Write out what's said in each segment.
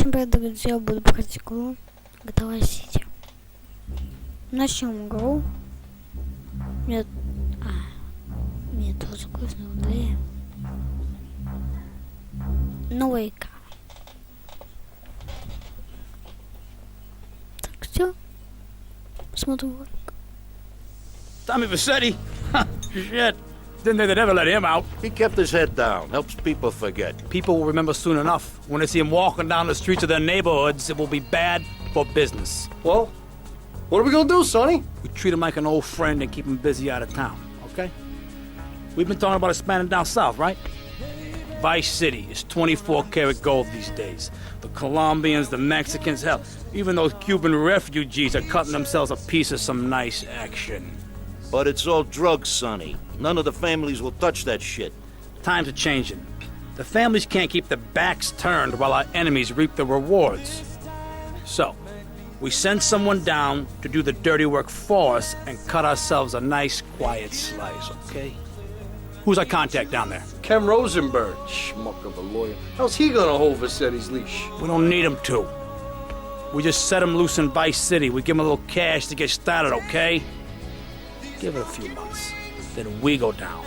Всем привет, друзья, буду проходить игру Готовая Сити. Начнем игру. Нет, тоже грустно удалее. Новая игра. Так, все. Смотрю ролик. Tommy Vassetti? Shit. Didn't think they'd ever let him out. He kept his head down, helps people forget. People will remember soon enough. When they see him walking down the streets of their neighborhoods, it will be bad for business. Well, what are we gonna do, Sonny? We treat him like an old friend and keep him busy out of town, okay? We've been talking about expanding down south, right? Vice City is 24-karat gold these days. The Colombians, the Mexicans, hell, even those Cuban refugees are cutting themselves a piece of some nice action. But it's all drugs, Sonny. None of the families will touch that shit. Times are changing. The families can't keep their backs turned while our enemies reap the rewards. So, we send someone down to do the dirty work for us and cut ourselves a nice, quiet slice, okay? Who's our contact down there? Ken Rosenberg, schmuck of a lawyer. How's he gonna hold Vassetti's leash? We don't need him to. We just set him loose in Vice City. We give him a little cash to get started, okay? Give it a few months. Then we go down.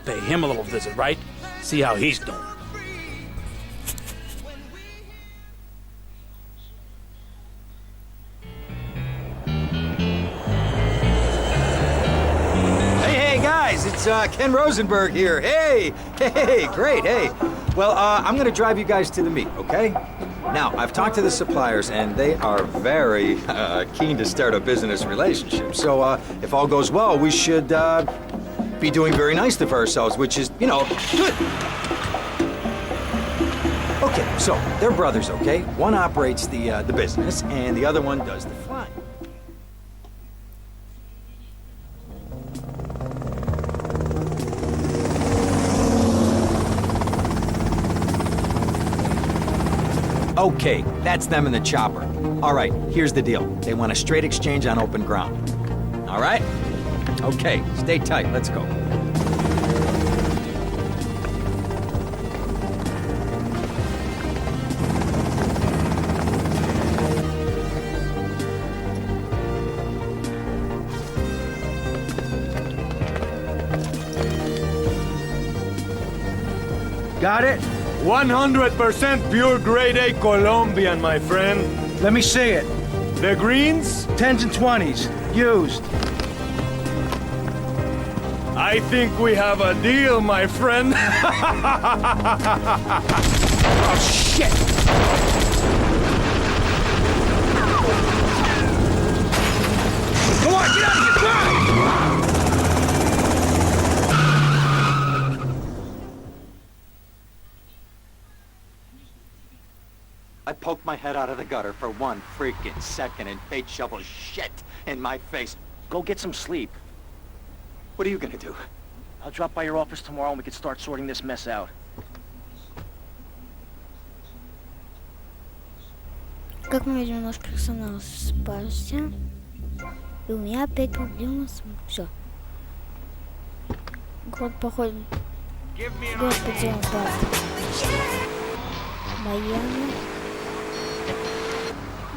Pay him a little visit, right? See how he's doing. Hey guys, it's Ken Rosenberg here. Hey, great, hey. Well, I'm gonna drive you guys to the meet, okay? Now, I've talked to the suppliers, and they are very keen to start a business relationship. So, if all goes well, we should be doing very nicely for ourselves, which is, you know, good. Okay, so they're brothers, okay? One operates the business, and the other one does the flying. Okay, that's them in the chopper. All right, here's the deal. They want a straight exchange on open ground. All right? Okay, stay tight. Let's go. Got it? 100% pure grade A Colombian, my friend. Let me see it. The greens? 10s and 20s. Used. I think we have a deal, my friend. Oh, shit! Come on, get out of here! Drive! I poked my head out of the gutter for 1 freaking second and fate shovels shit in my face. Go get some sleep. What are you gonna do? I'll drop by your office tomorrow and we can start sorting this mess out. Как мы видим, наш персонаж спасся. И у меня опять проблемы с... Все. Город походит... Город потерял базу. Майами.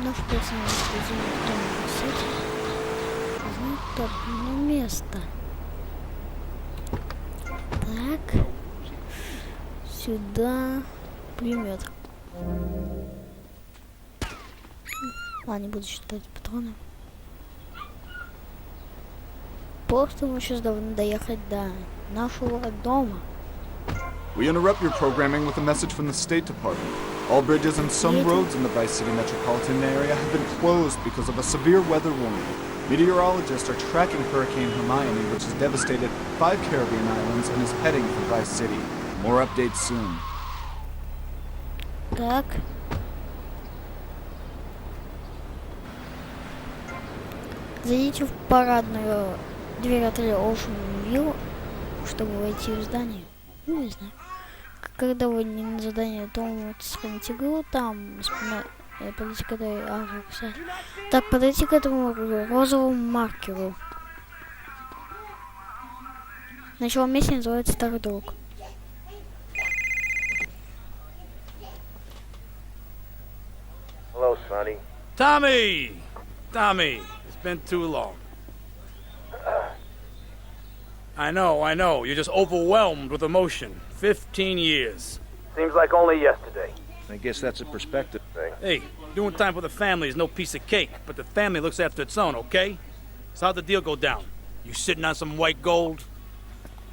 Наш персонаж в том знает одно место. Так. Сюда. Пулемет. Ладно, не буду считать патроны. Просто мы сейчас должны доехать до нашего дома. We interrupt your programming with a message from the State Department. All bridges and some roads in the Vice City metropolitan area have been closed because of a severe weather warning. Meteorologists are tracking Hurricane Hermione, which has devastated 5 Caribbean islands and is heading for Vice City. More updates soon. Так. Зайдите в парадную дверь отеля Ocean View, чтобы войти в здание. Ну, не знаю. Когда вы не на задании, то можете сохранить игру, там подойти к этой... Так, подойти к этому розовому маркеру. Начало миссии называется «Старый друг». go, Sonny. Tommy! Tommy, it's been too long. I know. You're just overwhelmed with emotion. 15 years. Seems like only yesterday. I guess that's a perspective thing. Hey, doing time for the family is no piece of cake, but the family looks after its own, okay? So how'd the deal go down? You sitting on some white gold?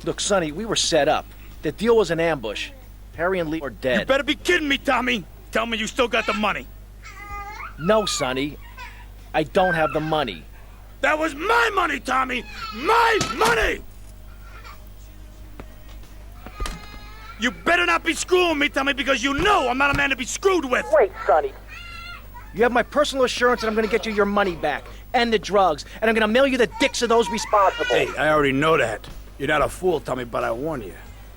Look, Sonny, we were set up. The deal was an ambush. Harry and Lee are dead. You better be kidding me, Tommy! Tell me you still got the money. No, Sonny. I don't have the money. That was my money, Tommy! My money! You better not be screwing me, Tommy, because you know I'm not a man to be screwed with! Wait, Sonny. You have my personal assurance that I'm gonna get you your money back. And the drugs. And I'm gonna mail you the dicks of those responsible. Hey, I already know that. You're not a fool, Tommy, but I warn you.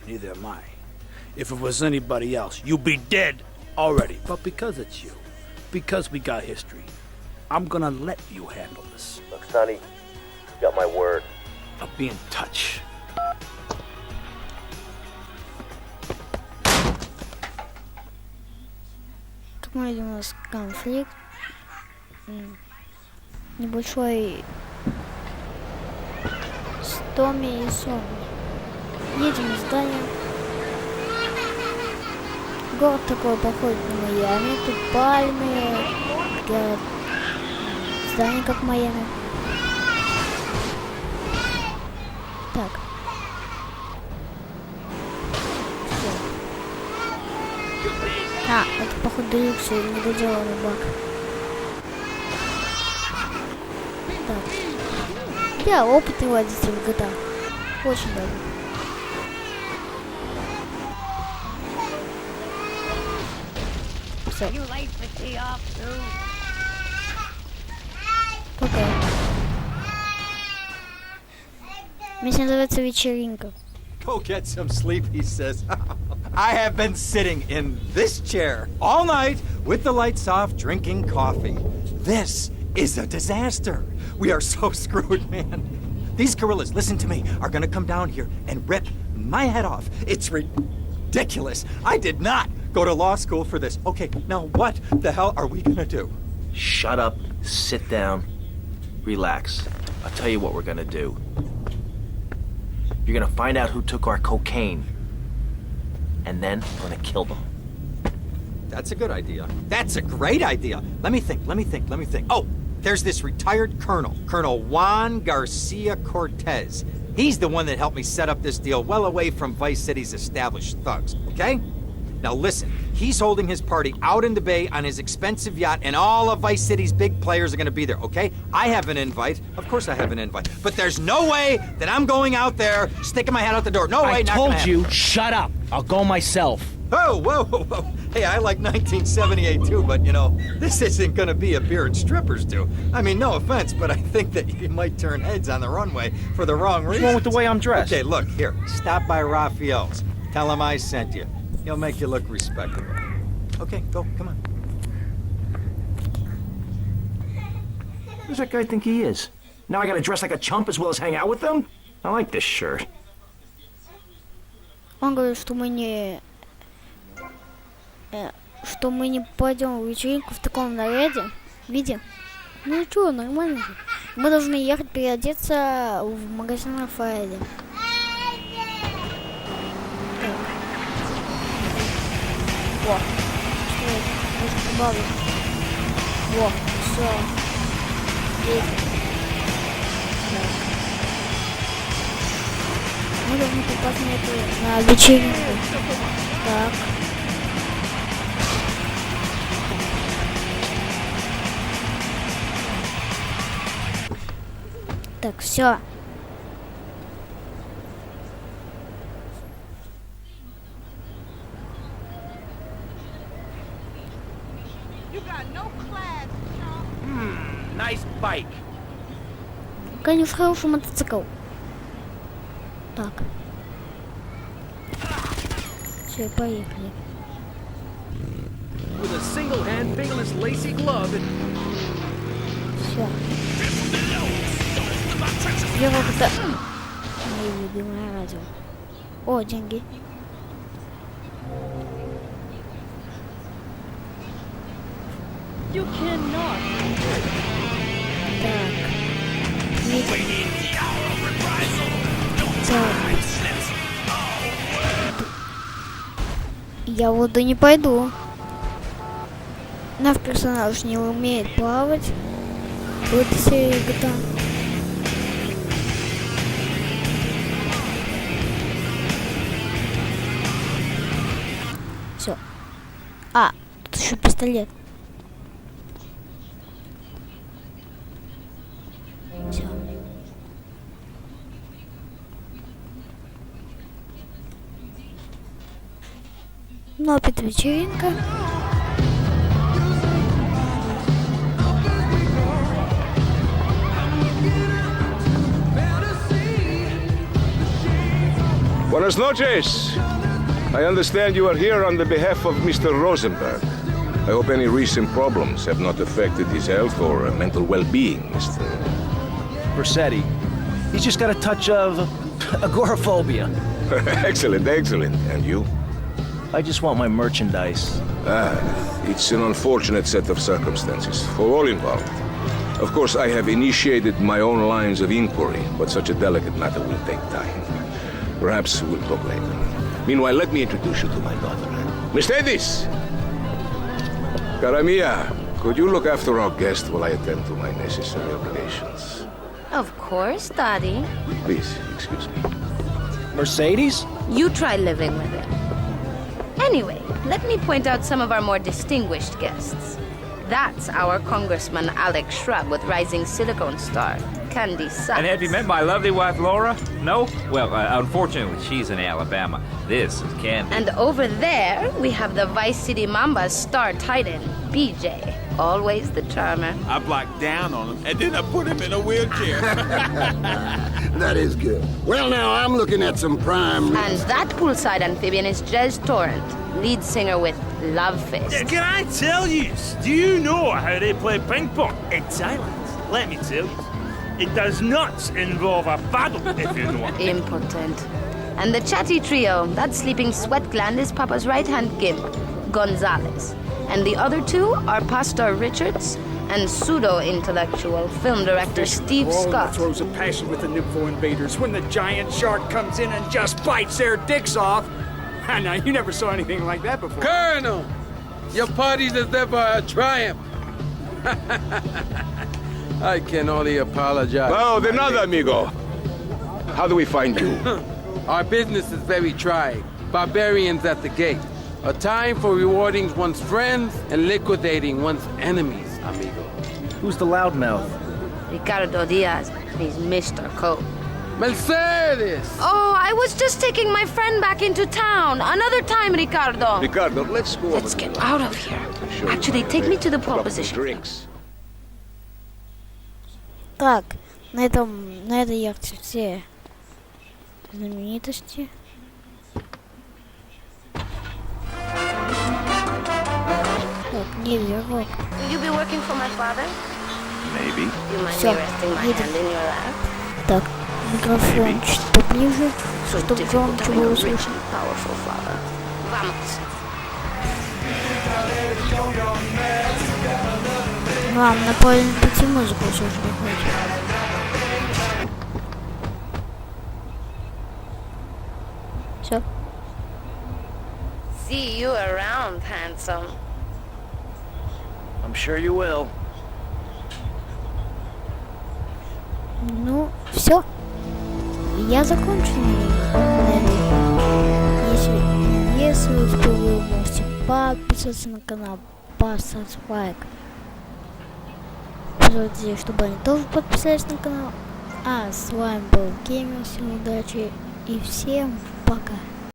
Neither am I. If it was anybody else, you'd be dead already. But because it's you, because we got history, I'm gonna let you handle this. Look, Sonny, you got my word. I'll be in touch. Так, у нас конфликт. Небольшой с Томми и Сонни. Едем в здание. Город такой похож на Майами. Тут пальмы, здание как Майами. Так. Всё. А, это походу люкс или недоделанный баг. Так. Я опытный водитель в GTA. Очень давно. Все. Пока. Миссия называется «Вечеринка». Go get some sleep, he says. I have been sitting in this chair all night with the lights off, drinking coffee. This is a disaster. We are so screwed, man. These gorillas, listen to me, are gonna come down here and rip my head off. It's ridiculous. I did not go to law school for this. Okay, now what the hell are we gonna do? Shut up, sit down, relax. I'll tell you what we're gonna do. You're gonna find out who took our cocaine. And then we're gonna kill them. That's a good idea. That's a great idea. Let me think. Oh, there's this retired colonel, Colonel Juan Garcia Cortez. He's the one that helped me set up this deal well away from Vice City's established thugs, okay? Now listen, he's holding his party out in the bay on his expensive yacht, and all of Vice City's big players are gonna be there, okay? I have an invite. Of course I have an invite. But there's no way that I'm going out there, sticking my head out the door. No way, I not gonna told you, happen. shut up. I'll go myself. Oh, whoa. Hey, I like 1978 too, but you know, this isn't gonna be a beer and strippers do. I mean, no offense, but I think that you might turn heads on the runway for the wrong reason. What's wrong with the way I'm dressed? Okay, look, here, stop by Raphael's. Tell him I sent you. He'll make you look respectable. Okay, go, come on. Who's that guy think he is? Now I gotta dress like a chump as well as hang out with them? I like this shirt. Он говорит, что мы не пойдем в вечеринку в таком наряде, виде. Ну что, нормально же. Мы должны ехать переодеться в магазин Рафаэля. Во, что это? Можно добавить. Во, все. Едем. Так. Мы должны попасть на вечеринку. Так. Так, все. Nice bike. Конечно, хороший мотоцикл. Так. Все, поехали. With a single hand fingerless lacy glove and Все. Я как-то... Мое любимое радио. О, деньги. You cannot. Так. Так. Я в воду не пойду. Наш персонаж не умеет плавать. В этой серии GTA. Все. А, тут еще пистолет. Все. Ну, опять вечеринка. Buenas noches. I understand you are here on the behalf of Mr. Rosenberg. I hope any recent problems have not affected his health or mental well-being, Mr. Versetti. He's just got a touch of agoraphobia. Excellent, excellent. And you? I just want my merchandise. It's an unfortunate set of circumstances for all involved. Of course, I have initiated my own lines of inquiry, but such a delicate matter will take time. Perhaps we'll talk later. Meanwhile, let me introduce you to my daughter. Mercedes! Cara mia, could you look after our guest while I attend to my necessary obligations? Of course, Daddy. Please, excuse me. Mercedes? You try living with it. Anyway, let me point out some of our more distinguished guests. That's our Congressman Alex Shrub with rising silicone star, Candy Sachs. And have you met my lovely wife, Laura? No? Well, unfortunately, she's in Alabama. This is Candy. And over there, we have the Vice City Mamba's star titan, BJ. Always the charmer. I blocked down on him, and then I put him in a wheelchair. That is good. Well, now, I'm looking at some prime... And that poolside amphibian is Jez Torrent, lead singer with Love Fist. Yeah, can I tell you? Do you know how they play ping pong? It's islands. Let me tell you. It does not involve a paddle, if you know what. Impotent. And the chatty trio, that sleeping sweat gland is Papa's right-hand gimp, Gonzalez. And the other two are Pastor Richards and pseudo-intellectual film director Steve Scott. Throws a passion with the nympho invaders when the giant shark comes in and just bites their dicks off. Now, you never saw anything like that before. Colonel, your party deserve a triumph. I can only apologize. Oh, de nada, amigo. How do we find you? Our business is very trying. Barbarians at the gate. A time for rewarding one's friends and liquidating one's enemies, amigo. Who's the loudmouth? Ricardo Diaz. He's Mr. Cope. Mercedes! Oh, I was just taking my friend back into town. Another time, Ricardo. Ricardo, let's go. Let's get out of here. Actually, take me to the pole position. Так, на этой яхте все знаменитости. Так, не верю. Will you be working for my father? Maybe. You mind Всё, me resting my едем. hand in your lap? Так, микрофон чуть поближе, чтобы громче было слышно. Powerful father. Vamos. Мам, на правильном пути музыку слушать хоть. Все. See you around, handsome. I'm sure you will. Ну, все. Я закончил. Если вы успели, можете подписаться на канал, поставить лайк. Пожалуйста, чтобы они тоже подписались на канал. А с вами был Геймер. Всем удачи и всем пока.